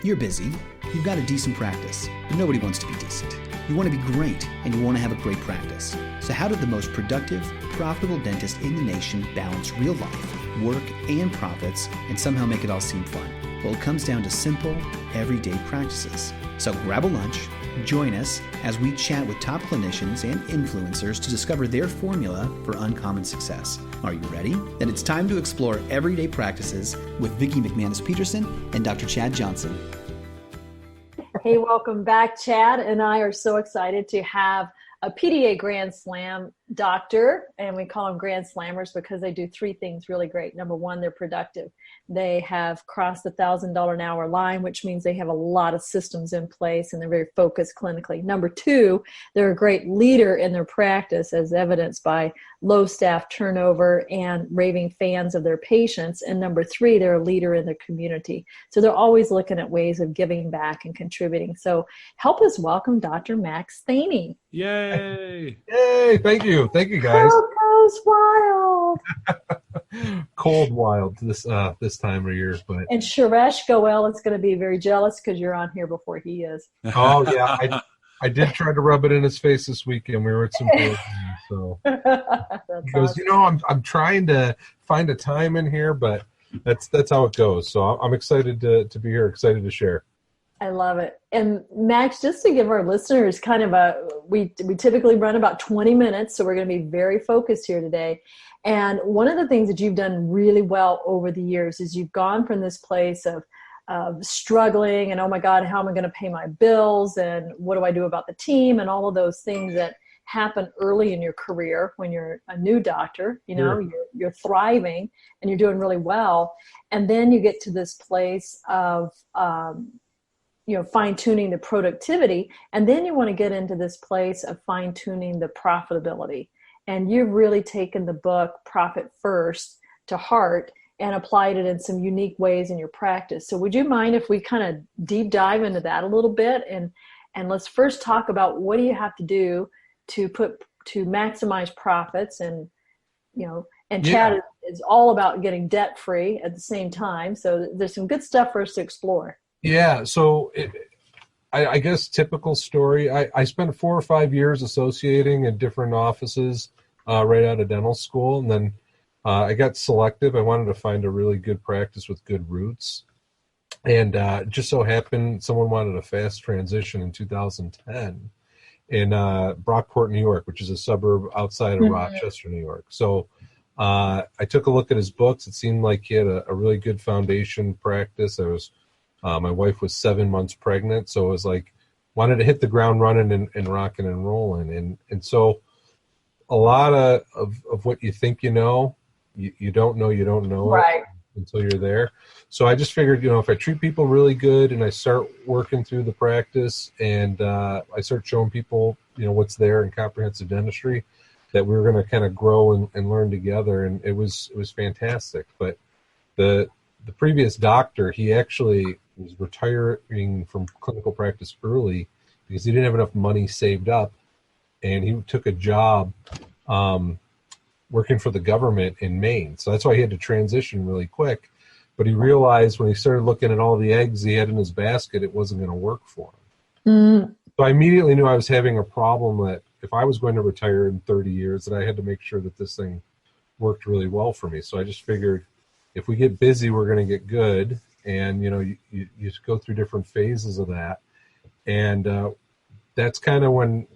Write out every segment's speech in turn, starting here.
You're busy, you've got a decent practice, but nobody wants to be decent. You want to be great, and you want to have a great practice. So how did the most productive, profitable dentist in the nation balance real life, work, and profits, and somehow make it all seem fun? Well, it comes down to simple, everyday practices. So grab a lunch, join us as we chat with top clinicians and influencers to discover their formula for uncommon success. Are you ready? Then it's time to explore everyday practices with Vicki McManus-Peterson and Dr. Chad Johnson. Hey, welcome back. Chad and I are so excited to have a PDA Grand Slam doctor, and we call them Grand Slammers because they do three things really great. Number one, they're productive. They have crossed the $1,000 an hour line, which means they have a lot of systems in place and they're very focused clinically. Number two, they're a great leader in their practice, as evidenced by low staff turnover and raving fans of their patients. And number three, they're a leader in their community. So they're always looking at ways of giving back and contributing. So help us welcome Dr. Max Thaney. Yay! Yay! Thank you guys. Crowd goes wild. Cold wild this time of year, but And Suresh Goel is going to be very jealous because you're on here before he is. oh yeah, I did try to rub it in his face this weekend. We were at some programs, so he goes, awesome. I'm trying to find a time in here, but that's how it goes. So I'm excited to be here, excited to share. I love it. And Max, just to give our listeners kind of we typically run about 20 minutes, so we're going to be very focused here today. And one of the things that you've done really well over the years is you've gone from this place of struggling and, oh my God, how am I going to pay my bills? And what do I do about the team? And all of those things that happen early in your career when you're a new doctor, you're thriving and you're doing really well. And then you get to this place of, fine-tuning the productivity, and then you want to get into this place of fine-tuning the profitability. And you've really taken the book Profit First to heart and applied it in some unique ways in your practice. So would you mind if we kind of deep dive into that a little bit? And let's first talk about what do you have to do to maximize profits, and Chad is all about getting debt free at the same time. So there's some good stuff for us to explore. Yeah, so I guess typical story. I spent 4 or 5 years associating in different offices right out of dental school, and then I got selective. I wanted to find a really good practice with good roots, and it just so happened someone wanted a fast transition in 2010 in Brockport, New York, which is a suburb outside of Rochester, New York. So I took a look at his books. It seemed like he had a really good foundation practice. My wife was 7 months pregnant, so it was like, wanted to hit the ground running and rocking and rolling. And so a lot of what you think you know, you don't know Right. it until you're there. So I just figured, if I treat people really good and I start working through the practice and I start showing people, what's there in comprehensive dentistry, that we were going to kind of grow and learn together. And it was fantastic. But the previous doctor, he actually was retiring from clinical practice early because he didn't have enough money saved up, and he took a job working for the government in Maine. So that's why he had to transition really quick. But he realized when he started looking at all the eggs he had in his basket, it wasn't going to work for him. Mm. So I immediately knew I was having a problem that if I was going to retire in 30 years, that I had to make sure that this thing worked really well for me. So I just figured, if we get busy, we're going to get good. And, you go through different phases of that. And that's kind of when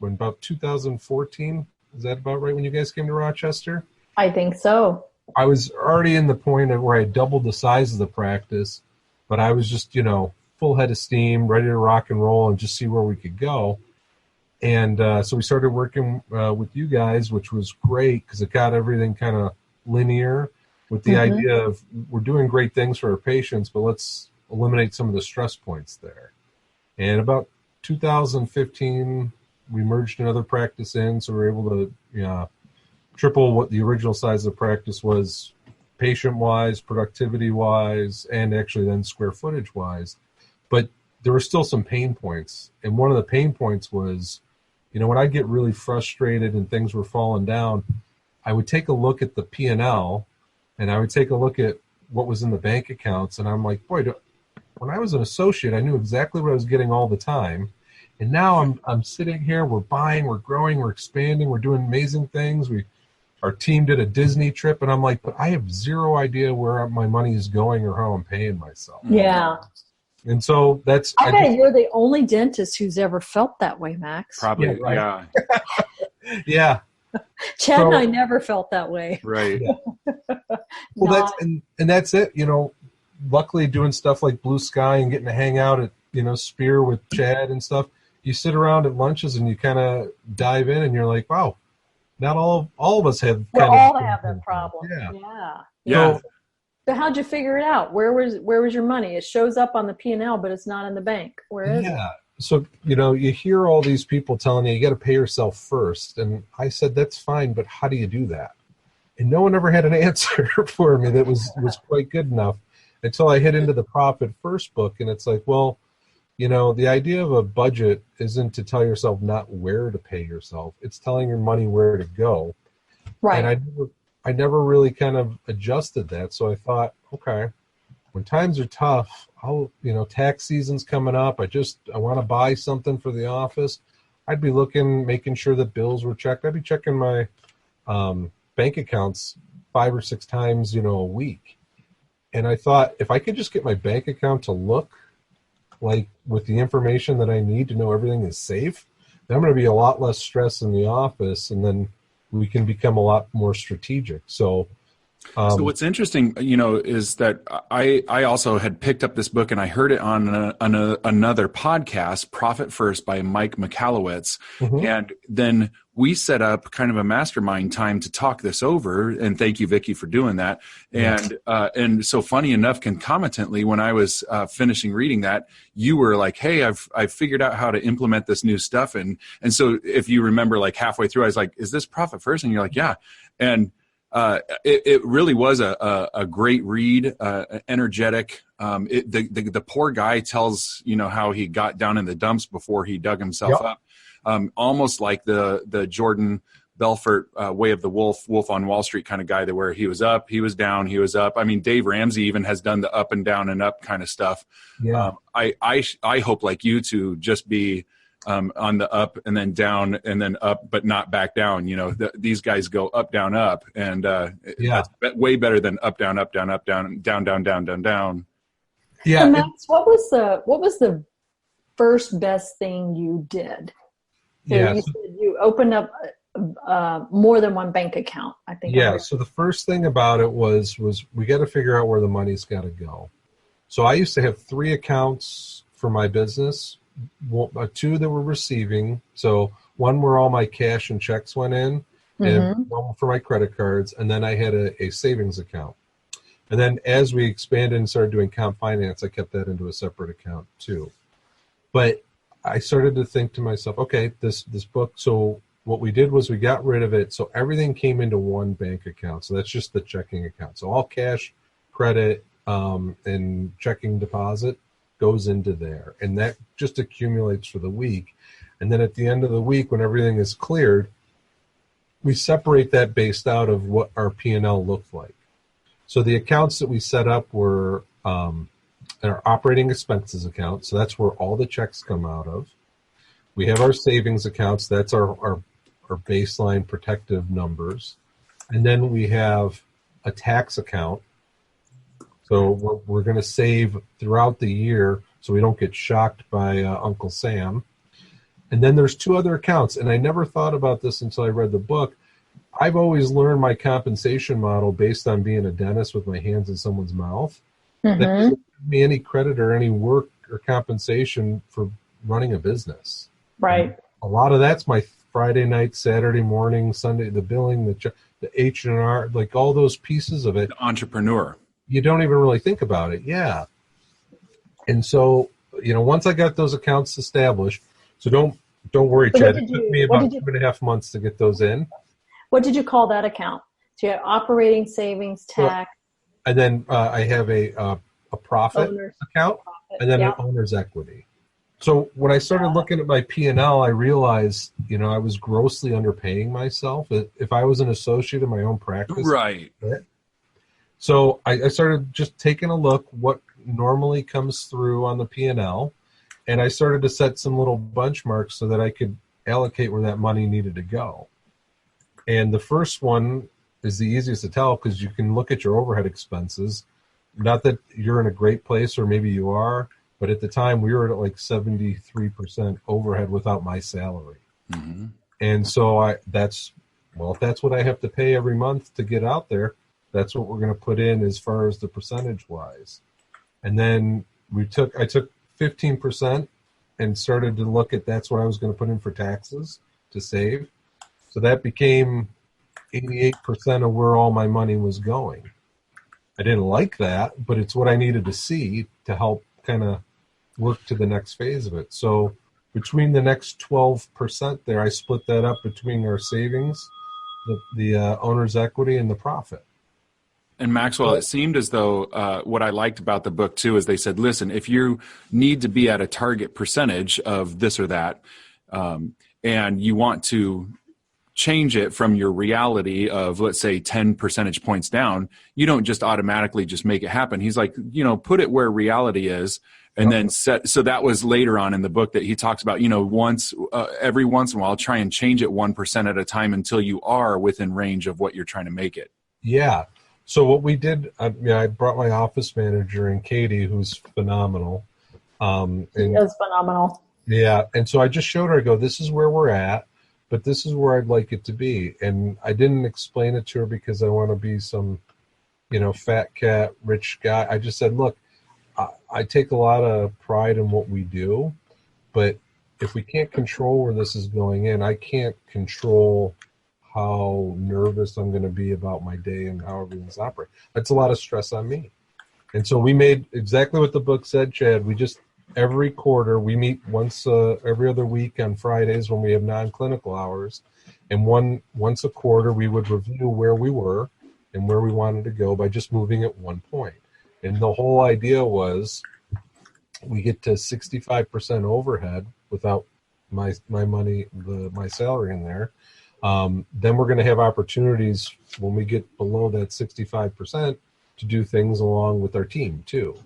about 2014, is that about right when you guys came to Rochester? I think so. I was already in the point of where I doubled the size of the practice, but I was just, full head of steam, ready to rock and roll and just see where we could go. And so we started working with you guys, which was great because it got everything kind of linear, with the idea of we're doing great things for our patients, but let's eliminate some of the stress points there. And about 2015, we merged another practice in, so we were able to triple what the original size of the practice was, patient-wise, productivity-wise, and actually then square footage-wise. But there were still some pain points. And one of the pain points was, when I get really frustrated and things were falling down, I would take a look at the P&L, and I would take a look at what was in the bank accounts, and I'm like, boy, when I was an associate, I knew exactly what I was getting all the time. And now I'm sitting here, we're buying, we're growing, we're expanding, we're doing amazing things. Our team did a Disney trip, and I'm like, but I have zero idea where my money is going or how I'm paying myself. Yeah. And so that's... I bet you're the only dentist who's ever felt that way, Max. Probably, yeah. Yeah. Chad and I never felt that way. Right. Yeah. Well, that's it. Luckily doing stuff like Blue Sky and getting to hang out at, Spear with Chad and stuff, you sit around at lunches and you kind of dive in and you're like, wow, not all of us have We all have that problem. Yeah. So how'd you figure it out? Where was your money? It shows up on the P&L, but it's not in the bank. Where is it? Yeah. So, you hear all these people telling you got to pay yourself first. And I said, that's fine, but how do you do that? And no one ever had an answer for me that was quite good enough until I hit into the Profit First book. And it's like, well, the idea of a budget isn't to tell yourself not where to pay yourself. It's telling your money where to go. Right. And I never really kind of adjusted that. So I thought, okay, when times are tough, tax season's coming up. I want to buy something for the office. I'd be making sure that bills were checked. I'd be checking my bank accounts 5 or 6 times, a week. And I thought, if I could just get my bank account to look like with the information that I need to know everything is safe, then I'm going to be a lot less stress in the office, and then we can become a lot more strategic. So what's interesting, is that I also had picked up this book and I heard it on another podcast, Profit First by Mike Michalowicz. Mm-hmm. And then we set up kind of a mastermind time to talk this over. And thank you, Vicki, for doing that. And so funny enough, concomitantly, when I was finishing reading that, you were like, hey, I've figured out how to implement this new stuff. And so if you remember, like halfway through, I was like, is this Profit First? And you're like, yeah. And it really was a great read, energetic. The poor guy tells, how he got down in the dumps before he dug himself up. Almost like the Jordan Belfort way of the Wolf on Wall Street kind of guy, where he was up, he was down, he was up. I mean, Dave Ramsey even has done the up and down and up kind of stuff. Yeah. I hope, like you, to just be on the up and then down and then up, but not back down. These guys go up, down, up, and that's way better than up, down, up, down, up, down, down, down, down, down, down. Yeah. So Max, what was the first best thing you did? So you said you opened up more than one bank account, I think. Yeah. So the first thing about it was we got to figure out where the money's got to go. So I used to have 3 accounts for my business. 2 that were receiving. So one where all my cash and checks went in, and one for my credit cards. And then I had a savings account. And then as we expanded and started doing comp finance, I kept that into a separate account too. But I started to think to myself, okay, this book. So what we did was we got rid of it. So everything came into one bank account. So that's just the checking account. So all cash, credit, and checking deposit goes into there, and that just accumulates for the week. And then at the end of the week, when everything is cleared, we separate that based out of what our P&L looked like. So the accounts that we set up were our operating expenses account. So that's where all the checks come out of. We have our savings accounts. That's our baseline protective numbers. And then we have a tax account. So we're going to save throughout the year so we don't get shocked by Uncle Sam. And then there's 2 other accounts, and I never thought about this until I read the book. I've always learned my compensation model based on being a dentist with my hands in someone's mouth. That doesn't give me any credit or any work or compensation for running a business. Right. And a lot of that's my Friday night, Saturday morning, Sunday, the billing, the H&R, like all those pieces of it. The entrepreneur. You don't even really think about it. Yeah. And so, once I got those accounts established, so don't worry, Chad. It took me about 2.5 months to get those in. What did you call that account? So you have operating, savings, tax. And then I have a profit account, and then an owner's equity. So when I started looking at my P&L, I realized, I was grossly underpaying myself. If I was an associate in my own practice. Right. So I started just taking a look what normally comes through on the P&L, and I started to set some little benchmarks so that I could allocate where that money needed to go. And the first one is the easiest to tell because you can look at your overhead expenses. Not that you're in a great place, or maybe you are, but at the time we were at like 73% overhead without my salary. Mm-hmm. And so if that's what I have to pay every month to get out there, that's what we're going to put in as far as the percentage wise. And then I took 15% and started to look at that's what I was going to put in for taxes to save. So that became 88% of where all my money was going. I didn't like that, but it's what I needed to see to help kind of work to the next phase of it. So between the next 12% there, I split that up between our savings, the owner's equity, and the profit. And Maxwell, it seemed as though what I liked about the book too is they said, listen, if you need to be at a target percentage of this or that, and you want to change it from your reality of, let's say, 10 percentage points down, you don't just automatically just make it happen. He's like, put it where reality is, and then set. So that was later on in the book that he talks about, every once in a while, try and change it 1% at a time until you are within range of what you're trying to make it. Yeah. So what we did, I brought my office manager and Katie, who's phenomenal. She is phenomenal. Yeah. And so I just showed her, I go, this is where we're at, but this is where I'd like it to be. And I didn't explain it to her because I want to be some, fat cat, rich guy. I just said, look, I take a lot of pride in what we do, but if we can't control where this is going in, I can't control how nervous I'm going to be about my day and how everything's operating. That's a lot of stress on me. And so we made exactly what the book said, Chad. We just, every quarter, we meet once every other week on Fridays when we have non-clinical hours. And once a quarter, we would review where we were and where we wanted to go by just moving at 1 point. And the whole idea was we get to 65% overhead without my money, my salary in there. Then we're going to have opportunities when we get below that 65% to do things along with our team too.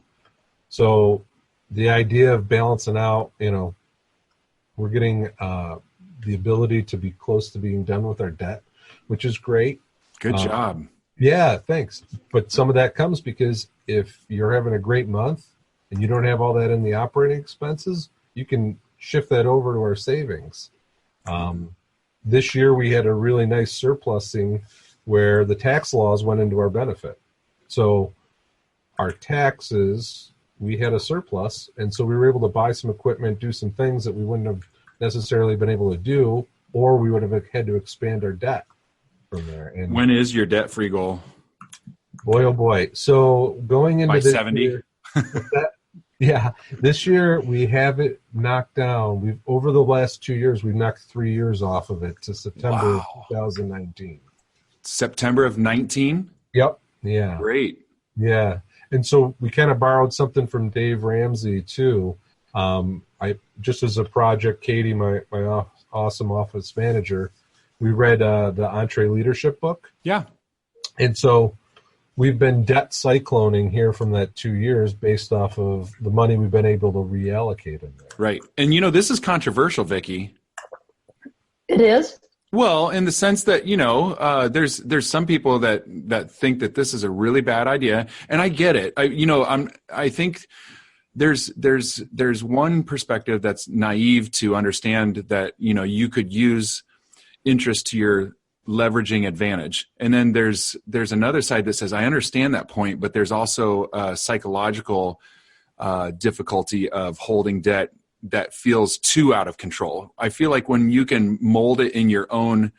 So the idea of balancing out, we're getting the ability to be close to being done with our debt, which is great. Good job. Yeah, thanks. But some of that comes because if you're having a great month and you don't have all that in the operating expenses, you can shift that over to our savings. This year we had a really nice surplusing where the tax laws went into our benefit. So our taxes, we had a surplus, and so we were able to buy some equipment, do some things that we wouldn't have necessarily been able to do, or we would have had to expand our debt from there. And when is your debt-free goal? Boy, oh boy. So going into by this 70? Year, yeah, this year we have it knocked down. Over the last 2 years, we've knocked 3 years off of it to September of 2019. September of 19? Yep. Yeah. Great. Yeah. And so we kind of borrowed something from Dave Ramsey too. I just as a project, Katie, my awesome office manager, we read the Entree Leadership book. Yeah. And so we've been debt cycloning here from that 2 years based off of the money we've been able to reallocate in there. Right. And this is controversial, Vicki. It is? Well, in the sense that, there's some people that think that this is a really bad idea, and I get it. I think there's one perspective that's naive to understand that, you could use interest to your leveraging advantage. And then there's another side that says, I understand that point, but there's also a psychological difficulty of holding debt that feels too out of control. I feel like when you can mold it in your own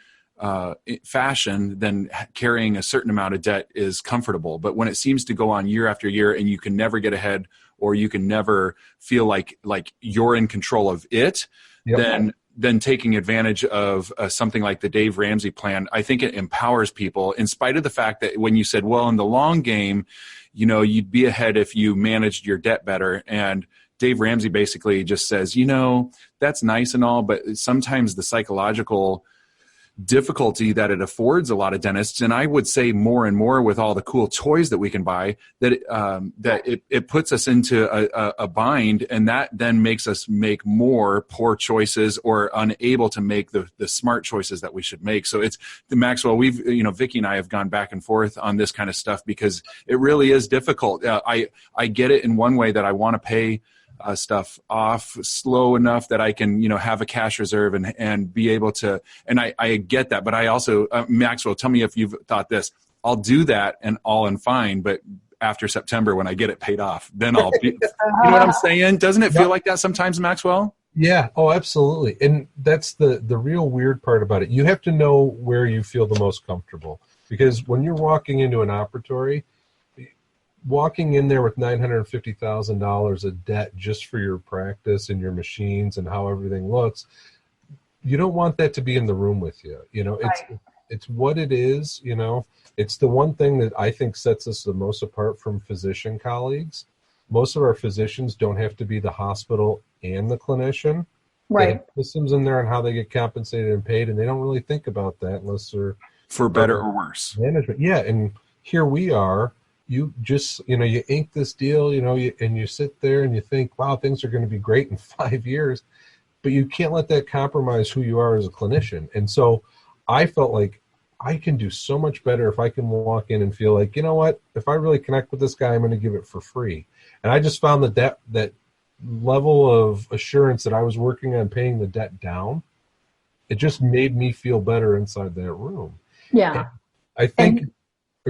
fashion, then carrying a certain amount of debt is comfortable. But when it seems to go on year after year and you can never get ahead, or you can never feel like you're in control of it, yep. then taking advantage of something like the Dave Ramsey plan, I think it empowers people, in spite of the fact that when you said, well, in the long game, you'd be ahead if you managed your debt better. And Dave Ramsey basically just says, that's nice and all, but sometimes the psychological difficulty that it affords a lot of dentists, and I would say more and more with all the cool toys that we can buy, that it puts us into a bind, and that then makes us make more poor choices or unable to make the smart choices that we should make. So it's the Maxwell. Vicki and I have gone back and forth on this kind of stuff because it really is difficult. I get it in one way that I want to pay stuff off slow enough that I can, have a cash reserve and be able to, and I get that. But I also, Maxwell, tell me if you've thought this. I'll do that and all and fine, but after September, when I get it paid off, then I'll be, you know what I'm saying? Doesn't it feel like that sometimes, Maxwell? Yeah. Oh, absolutely. And that's the real weird part about it. You have to know where you feel the most comfortable, because when you're walking into an operatory, walking in there with $950,000 of debt just for your practice and your machines and how everything looks, you don't want that to be in the room with you. It's what it is. It's the one thing that I think sets us the most apart from physician colleagues. Most of our physicians don't have to be the hospital and the clinician. Right. They have systems in there on how they get compensated and paid, and they don't really think about that unless they're for better or worse management. Yeah, and here we are. You just, you ink this deal, and you sit there and you think, wow, things are going to be great in 5 years, but you can't let that compromise who you are as a clinician. And so I felt like I can do so much better if I can walk in and feel like, you know what, if I really connect with this guy, I'm going to give it for free. And I just found that level of assurance that I was working on paying the debt down, it just made me feel better inside that room. Yeah. And I think...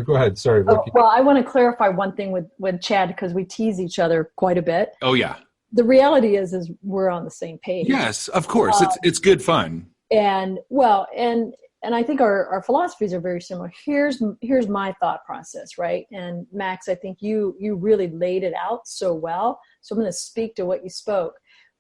Go ahead. Sorry. Well, I want to clarify one thing with Chad, because we tease each other quite a bit. Oh, yeah. The reality is we're on the same page. Yes, of course. It's good fun. And I think our philosophies are very similar. Here's my thought process, right? And Max, I think you really laid it out so well. So I'm going to speak to what you spoke,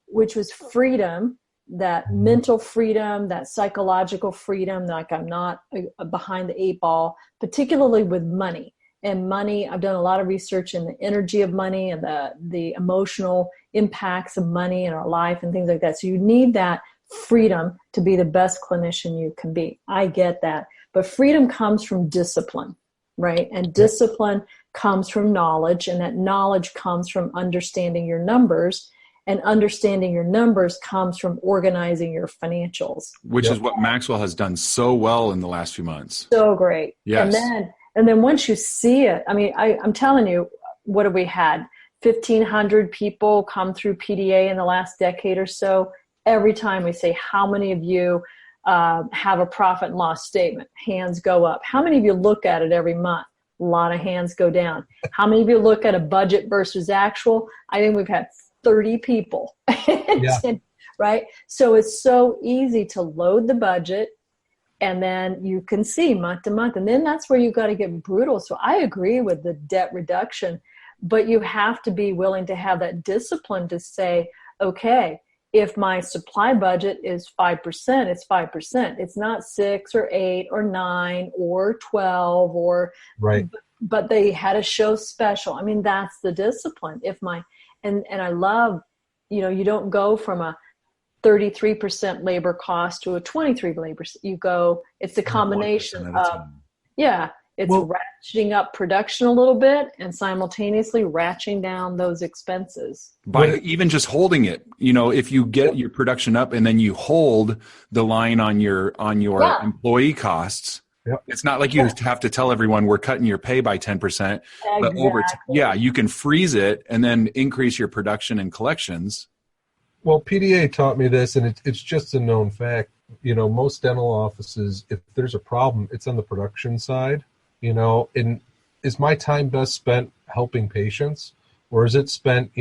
which was freedom. That mental freedom, that psychological freedom, like I'm not behind the eight ball, particularly with money. And money, I've done a lot of research in the energy of money and the emotional impacts of money in our life and things like that. So you need that freedom to be the best clinician you can be. I get that. But freedom comes from discipline, right? And discipline comes from knowledge, and that knowledge comes from understanding your numbers. And understanding your numbers comes from organizing your financials. Which is what Maxwell has done so well in the last few months. So great. Yes. And then once you see it, I mean, I'm telling you, what have we had? 1,500 people come through PDA in the last decade or so. Every time we say, how many of you have a profit and loss statement? Hands go up. How many of you look at it every month? A lot of hands go down. How many of you look at a budget versus actual? I think we've had 30 people, right? So it's so easy to load the budget, and then you can see month to month, and then that's where you got to get brutal. So I agree with the debt reduction, but you have to be willing to have that discipline to say, okay, if my supply budget is 5%, it's 5%. It's not 6 or 8 or 9 or 12 or right. But they had a show special. I mean, that's the discipline. And I love, you don't go from a 33% labor cost to a 23% labor. You go, it's a combination of, it's ratcheting up production a little bit and simultaneously ratcheting down those expenses. By even just holding it, if you get your production up and then you hold the line on your employee costs. Yep. It's not like you have to tell everyone we're cutting your pay by 10%, but over you can freeze it and then increase your production and collections. Well, PDA taught me this, and it's just a known fact. Most dental offices, if there's a problem, it's on the production side. And is my time best spent helping patients, or is it spent,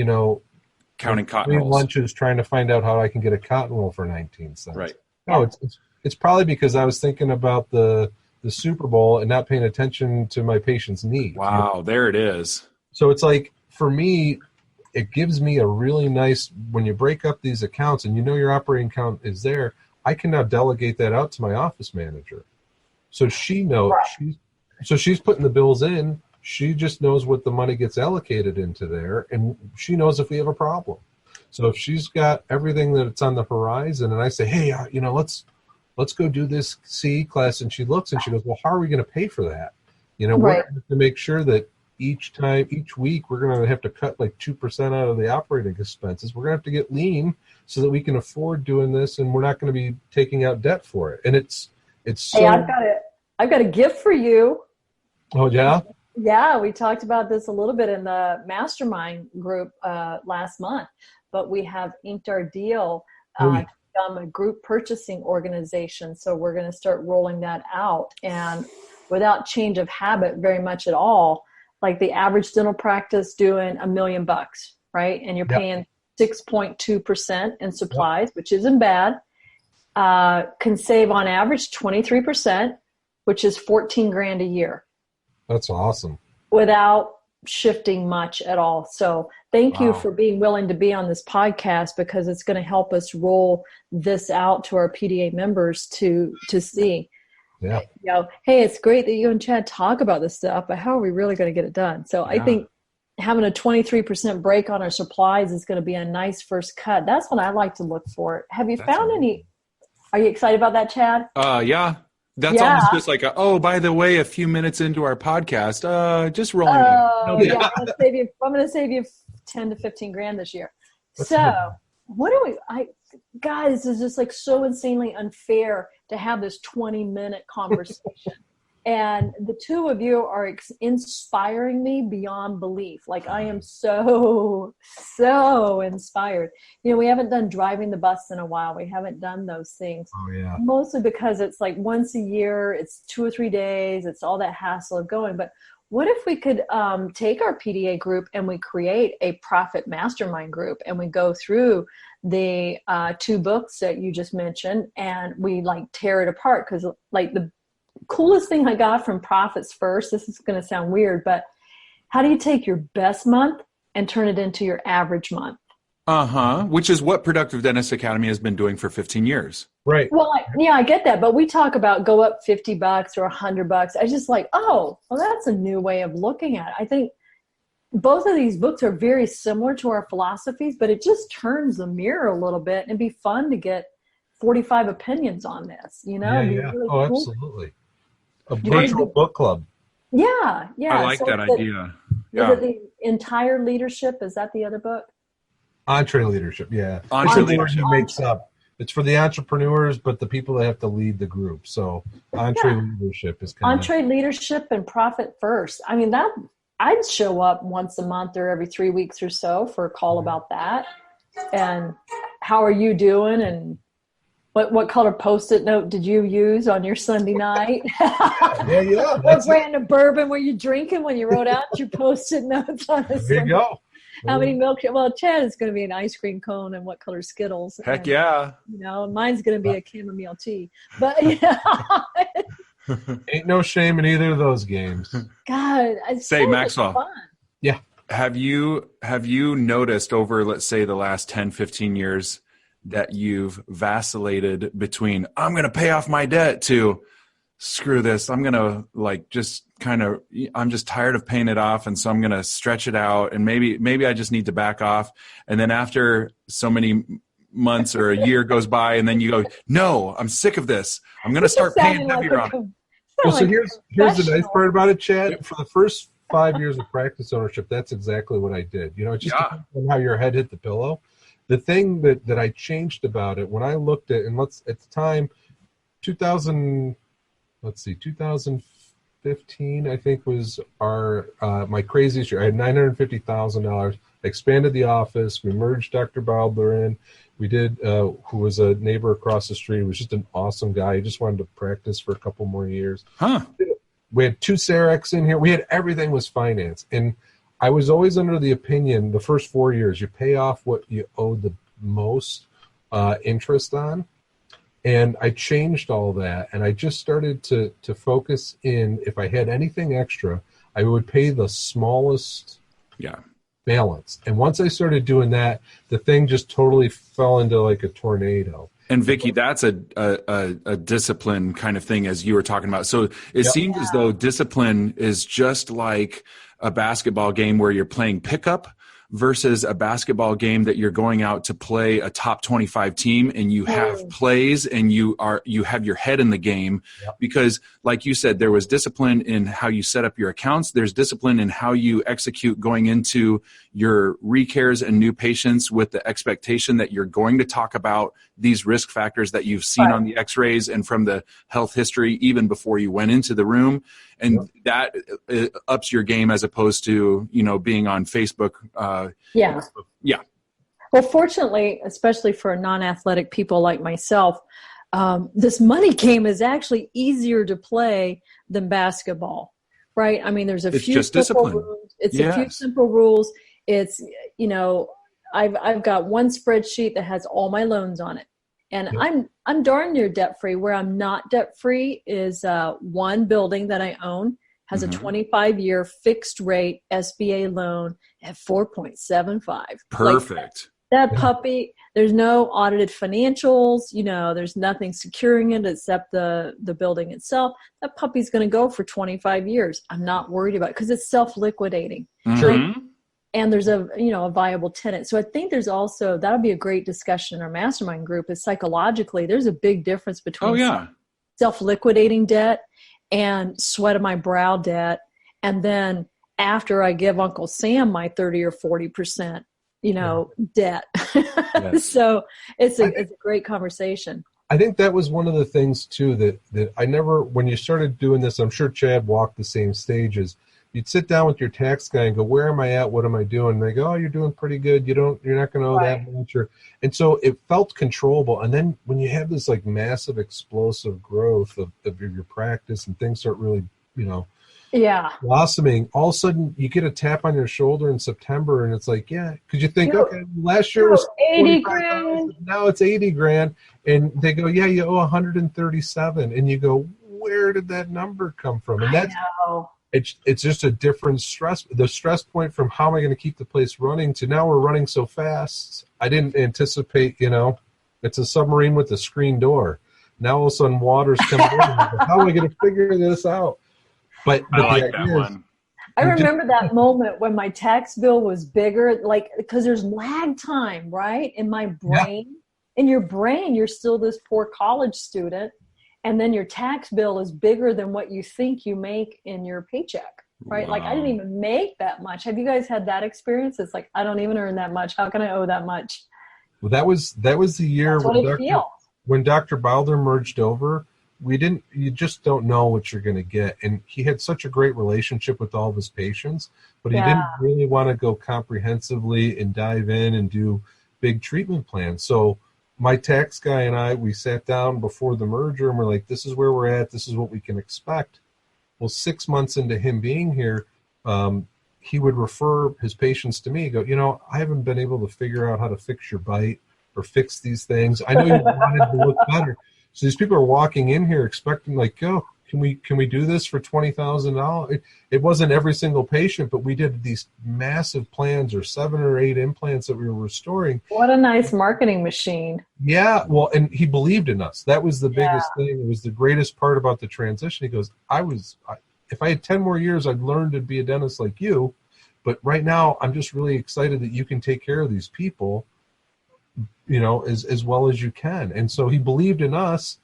counting cotton rolls, lunches trying to find out how I can get a cotton roll for 19 cents? Right. No, it's probably because I was thinking about the Super Bowl and not paying attention to my patient's needs. Wow, there it is. So it's like, for me, it gives me a really nice, when you break up these accounts and your operating account is there, I can now delegate that out to my office manager. So she knows, she's putting the bills in, she just knows what the money gets allocated into there, and she knows if we have a problem. So if she's got everything that's on the horizon and I say, hey, let's go do this C class. And she looks and she goes, well, how are we going to pay for that? We're Right. going to make sure that each week, we're going to have to cut like 2% out of the operating expenses. We're going to have to get lean so that we can afford doing this, and we're not going to be taking out debt for it. And it's so. Hey, I've got a gift for you. Oh yeah. Yeah, we talked about this a little bit in the mastermind group last month, but we have inked our deal to become a group purchasing organization. So we're going to start rolling that out, and without change of habit very much at all. Like the average dental practice doing $1 million, right? And you're paying 6.2% in supplies, which isn't bad. Can save on average 23%, which is $14,000 a year. That's awesome. Without shifting much at all. So thank you for being willing to be on this podcast, because it's going to help us roll this out to our PDA members to see. Yeah. Hey, it's great that you and Chad talk about this stuff, but how are we really going to get it done? So I think having a 23% break on our supplies is going to be a nice first cut. That's what I like to look for. Have you found any? Are you excited about that, Chad? Yeah. That's almost just like, by the way, a few minutes into our podcast, just rolling in. Yeah, I'm going to save you 10 to 15 grand this year. So what do guys, this is just like so insanely unfair to have this 20-minute conversation. And the two of you are inspiring me beyond belief. Like I am so inspired. We haven't done driving the bus in a while. We haven't done those things. Oh yeah. Mostly because it's like once a year, it's 2 or 3 days. It's all that hassle of going. But what if we could take our PDA group and we create a profit mastermind group, and we go through the 2 books that you just mentioned, and we like tear it apart? Because like the coolest thing I got from Profits First, this is going to sound weird, but how do you take your best month and turn it into your average month? Which is what Productive Dentist Academy has been doing for 15 years. Right. Well, I get that, but we talk about go up $50 or $100. I just like, that's a new way of looking at it. I think both of these books are very similar to our philosophies, but it just turns the mirror a little bit, and it'd be fun to get 45 opinions on this, Yeah. Really cool. Absolutely. A virtual book club. Yeah. I like that idea. Yeah. Is it the Entire Leadership? Is that the other book? Entree Leadership, yeah. Entree Leadership makes up. It's for the entrepreneurs, but the people that have to lead the group. So Entree Leadership is kind Entree Leadership and Profit First. I mean, that I'd show up once a month or every 3 weeks or so for a call about that. And how are you doing? And what color Post-it note did you use on your Sunday night? Yeah. What brand of bourbon were you drinking when you wrote out your Post-it notes on this? There you go. How many milk? Well, Chad is going to be an ice cream cone, and what color Skittles? Heck yeah. Mine's going to be a chamomile tea. But ain't no shame in either of those games. God, it's Say, so Maxwell. much fun. Yeah. Have you noticed over, let's say, the last 10, 15 years that you've vacillated between, I'm going to pay off my debt, to screw this, I'm going to I'm just tired of paying it off, and so I'm going to stretch it out, and maybe I just need to back off. And then after so many months or a year goes by, and then you go, no, I'm sick of this. I'm going to start paying heavier on it. Well, so here's the nice part about it, Chad. For the first 5 years of practice ownership, that's exactly what I did. It just depends on how your head hit the pillow. The thing that I changed about it when I looked at, at the time, 2015, I think, was my craziest year. I had $950,000. I expanded the office. We merged Dr. Baldler in. We did, who was a neighbor across the street. He was just an awesome guy. He just wanted to practice for a couple more years. We had 2 Cerex in here. We had everything was financed. And I was always under the opinion, the first 4 years, you pay off what you owe the most interest on. And I changed all that, and I just started to focus in, if I had anything extra, I would pay the smallest balance. And once I started doing that, the thing just totally fell into like a tornado. And Vicky, that's a discipline kind of thing, as you were talking about. So it seems as though discipline is just like a basketball game where you're playing pickup, versus a basketball game that you're going out to play a top 25 team and you have plays and you have your head in the game. Yep. Because like you said, there was discipline in how you set up your accounts. There's discipline in how you execute going into your recares and new patients with the expectation that you're going to talk about these risk factors that you've seen on the x-rays and from the health history even before you went into the room. And that ups your game as opposed to, being on Facebook. Yeah. Yeah. Well, fortunately, especially for non-athletic people like myself, this money game is actually easier to play than basketball, right? I mean, there's a few just simple discipline. rules. It's a few simple rules. It's, I've got one spreadsheet that has all my loans on it. And I'm darn near debt free. Where I'm not debt free is one building that I own has a 25-year fixed rate SBA loan at 4.75. Perfect. Like that puppy, there's no audited financials. There's nothing securing it except the building itself. That puppy's going to go for 25 years. I'm not worried about it because it's self-liquidating. Mm-hmm. And there's a viable tenant. So I think there's also, that'll be a great discussion in our mastermind group, is psychologically, there's a big difference between self-liquidating debt and sweat of my brow debt. And then after I give Uncle Sam my 30 or 40%, debt. Yes. So it's a great conversation. I think that was one of the things too, that I never, when you started doing this, I'm sure Chad walked the same stages. You'd sit down with your tax guy and go, where am I at? What am I doing? And they go, oh, you're doing pretty good. You're not going to owe that much. And so it felt controllable. And then when you have this like massive explosive growth of your practice and things start really, blossoming, all of a sudden you get a tap on your shoulder in September and it's like, because you think, okay, last year was 80 grand. Now it's 80 grand. And they go, yeah, you owe 137. And you go, where did that number come from? And that's, it's just a different stress. The stress point from how am I going to keep the place running to now we're running so fast. I didn't anticipate, it's a submarine with a screen door. Now all of a sudden water's coming in. How am I going to figure this out? But I like that one. I remember that moment when my tax bill was bigger, because there's lag time, right? In my brain, in your brain, you're still this poor college student. And then your tax bill is bigger than what you think you make in your paycheck, right? Wow. Like I didn't even make that much. Have you guys had that experience? It's like, I don't even earn that much. How can I owe that much? Well, that was the year when Dr. Bowler merged over. You just don't know what you're going to get. And he had such a great relationship with all of his patients, but he didn't really want to go comprehensively and dive in and do big treatment plans. So my tax guy and we sat down before the merger and we're like, this is where we're at. This is what we can expect. Well, 6 months into him being here, he would refer his patients to me, go, I haven't been able to figure out how to fix your bite or fix these things. I know you wanted to look better. So these people are walking in here expecting can we do this for $20,000? It wasn't every single patient, but we did these massive plans or 7 or 8 implants that we were restoring. What a nice marketing machine. Yeah. Well, and he believed in us. That was the biggest thing. It was the greatest part about the transition. He goes, if I had 10 more years, I'd learn to be a dentist like you. But right now I'm just really excited that you can take care of these people, as well as you can. And so he believed in us.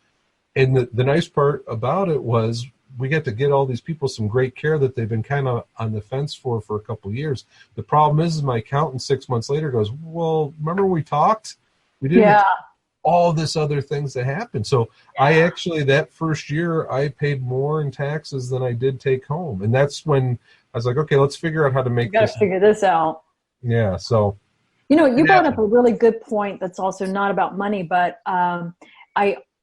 And the nice part about it was we get to get all these people some great care that they've been kind of on the fence for a couple of years. The problem is my accountant 6 months later goes, well, remember when we talked? We didn't all this other things that happened. So I actually, that first year, I paid more in taxes than I did take home. And that's when I was like, okay, let's figure out how to make this. Figure this out. Yeah. So, you brought up a really good point that's also not about money, but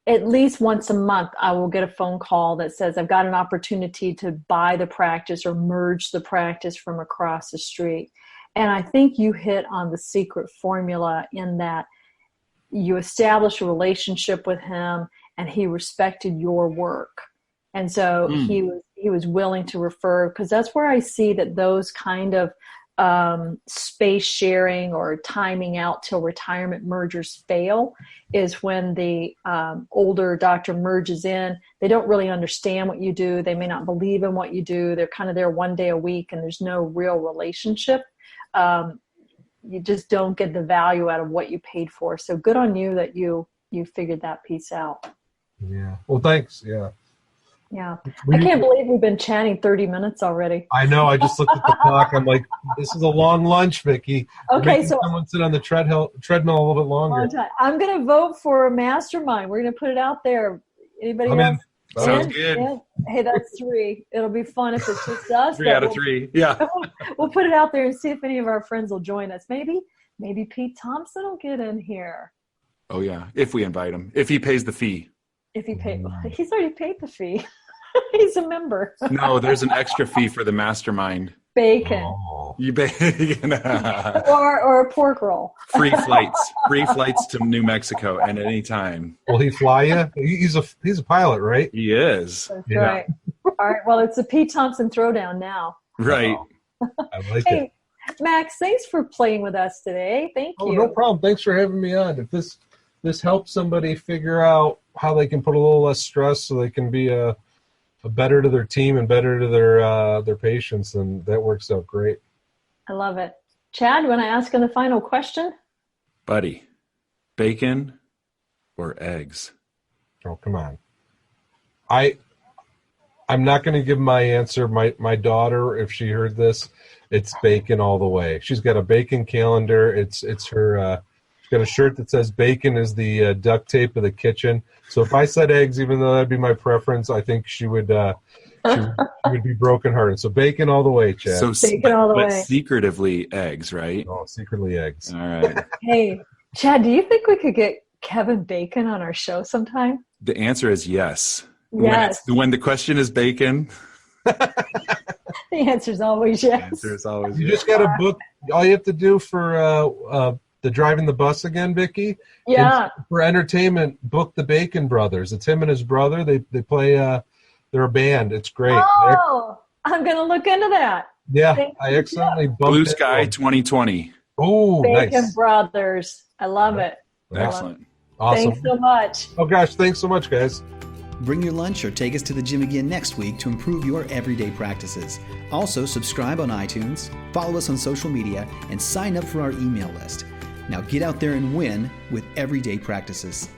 at least once a month, I will get a phone call that says I've got an opportunity to buy the practice or merge the practice from across the street. And I think you hit on the secret formula in that you establish a relationship with him and he respected your work. And so he was willing to refer, because that's where I see that those kind of space sharing or timing out till retirement mergers fail is when the older doctor merges in. They don't really understand what you do. They may not believe in what you do. They're kind of there one day a week and there's no real relationship. you just don't get the value out of what you paid for. So good on you that you figured that piece out. Yeah. Well, thanks. Yeah. Yeah. I can't believe we've been chatting 30 minutes already. I know. I just looked at the clock. I'm like, this is a long lunch, Vicki. Okay, so someone sit on the treadmill a little bit longer. I'm going to vote for a mastermind. We're going to put it out there. Anybody I'm else? in. Sounds good. Yeah. Hey, that's 3. It'll be fun if it's just us. 3 out of 3. Yeah. We'll put it out there and see if any of our friends will join us. Maybe Pete Thompson will get in here. Oh yeah. If we invite him, if he pays the fee. If he paid, he's already paid the fee. He's a member. No, there's an extra fee for the mastermind. Bacon. Oh. You bacon. or a pork roll. Free flights to New Mexico at any time. Will he fly you? He's a pilot, right? He is. That's Yeah. right. All right. Well, it's a Pete Thompson throwdown now. Right. I like Hey, it. Max, thanks for playing with us today. Thank you. Oh, no problem. Thanks for having me on. If this helps somebody figure out how they can put a little less stress so they can be a better to their team and better to their patients, then that works out great. I love it. Chad, you want to ask him the final question? Buddy, bacon or eggs? Oh, come on. I'm not going to give my answer. My daughter, if she heard this, it's bacon all the way. She's got a bacon calendar. It's her. She's got a shirt that says bacon is the duct tape of the kitchen. So if I said eggs, even though that'd be my preference, I think she would be brokenhearted. So bacon all the way, Chad. So Bacon all the but way. secretively eggs, right? Oh, secretly eggs. All right. Hey, Chad, do you think we could get Kevin Bacon on our show sometime? The answer is yes. Yes. When the question is bacon, The answer is always the yes. answer is always You yes. just got to book. All you have to do for the driving the bus again, Vicky. Yeah. For entertainment, book the Bacon Brothers. It's him and his brother. They play. They're a band. It's great. Oh, I'm going to look into that. Yeah, Thank I you. accidentally bumped Blue it. Sky 2020. Oh, Bacon nice. Brothers. I love it. Excellent. Awesome. Thanks so much. Oh gosh, thanks so much, guys. Bring your lunch or take us to the gym again next week to improve your everyday practices. Also, subscribe on iTunes, follow us on social media, and sign up for our email list. Now get out there and win with everyday practices.